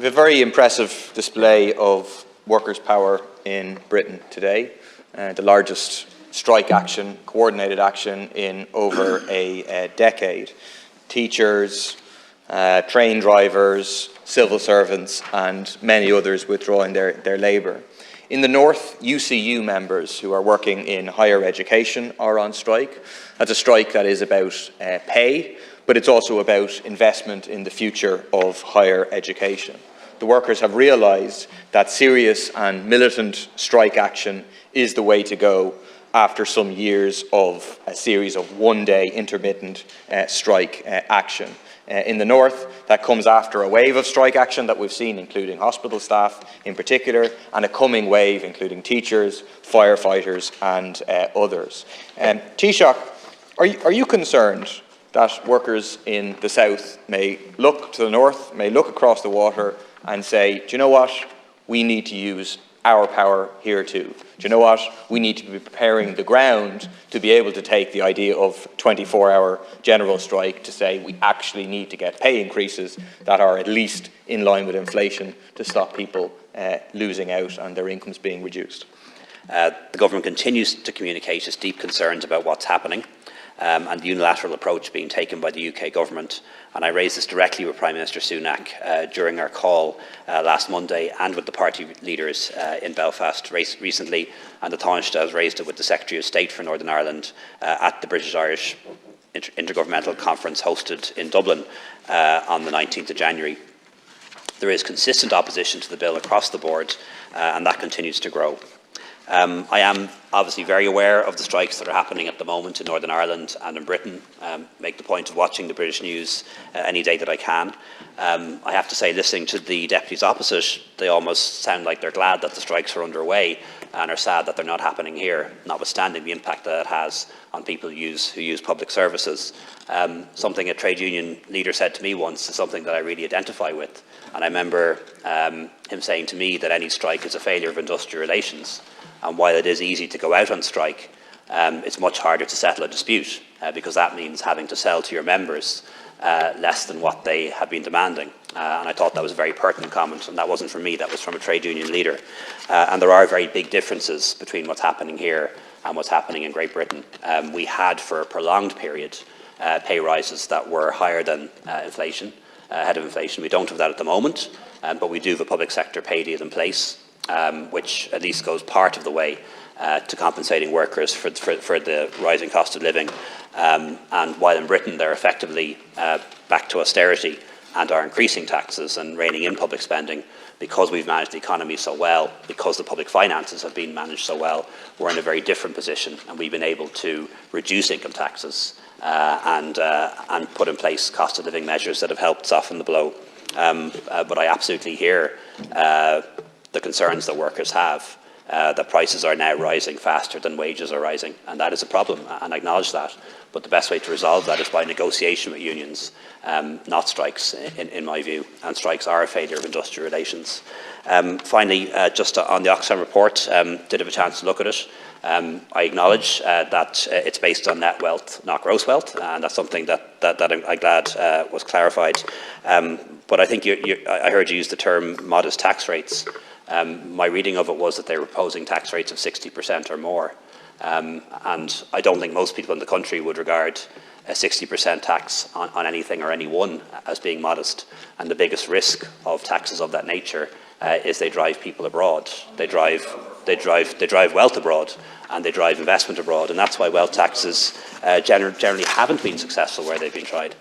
We have a very impressive display of workers' power in Britain today, the largest strike action, coordinated action in over a decade. Teachers, train drivers, civil servants and many others withdrawing their labour. In the north, UCU members who are working in higher education are on strike. That's a strike that is about pay, but it's also about investment in the future of higher education. The workers have realised that serious and militant strike action is the way to go after some years of a series of one-day intermittent strike action. In the north, that comes after a wave of strike action that we've seen, including hospital staff in particular, and a coming wave including teachers, firefighters and others. Taoiseach, are you concerned that workers in the south may look to the north, may look across the water and say, do you know what, we need to use our power here too? Do you know what, we need to be preparing the ground to be able to take the idea of 24-hour general strike to say we actually need to get pay increases that are at least in line with inflation to stop people losing out and their incomes being reduced? The government continues to communicate its deep concerns about what's happening and the unilateral approach being taken by the UK government. And I raised this directly with Prime Minister Sunak during our call last Monday and with the party leaders in Belfast recently, and the Taoiseach has raised it with the Secretary of State for Northern Ireland at the British-Irish Intergovernmental Conference hosted in Dublin on the 19th of January. There is consistent opposition to the bill across the board and that continues to grow. I am obviously very aware of the strikes that are happening at the moment in Northern Ireland and in Britain. Make the point of watching the British news any day that I can. I have to say, listening to the deputies opposite, they almost sound like they're glad that the strikes are underway and are sad that they're not happening here, notwithstanding the impact that it has on people who use public services. Something a trade union leader said to me once is something that I really identify with. And I remember him saying to me that any strike is a failure of industrial relations. And while it is easy to go out on strike, it's much harder to settle a dispute because that means having to sell to your members less than what they have been demanding. And I thought that was a very pertinent comment, and that wasn't from me, that was from a trade union leader. And there are very big differences between what's happening here and what's happening in Great Britain. We had, for a prolonged period, pay rises that were higher than inflation, ahead of inflation. We don't have that at the moment, but we do have a public sector pay deal in place, which at least goes part of the way to compensating workers for the rising cost of living. And while in Britain they're effectively back to austerity and are increasing taxes and reining in public spending, because we've managed the economy so well, because the public finances have been managed so well, we're in a very different position, and we've been able to reduce income taxes and put in place cost of living measures that have helped soften the blow. But I absolutely hear the concerns that workers have, that prices are now rising faster than wages are rising, and that is a problem, and I acknowledge that. But the best way to resolve that is by negotiation with unions, not strikes, in my view, and strikes are a failure of industrial relations. Finally, just on the Oxfam report, did have a chance to look at it. I acknowledge that it's based on net wealth, not gross wealth, and that's something that I'm glad was clarified. But I think I heard you use the term modest tax rates. My reading of it was that they were proposing tax rates of 60% or more. And I don't think most people in the country would regard a 60% tax on anything or anyone as being modest. And the biggest risk of taxes of that nature is they drive people abroad. They drive wealth abroad, and they drive investment abroad. And that's why wealth taxes generally haven't been successful where they've been tried.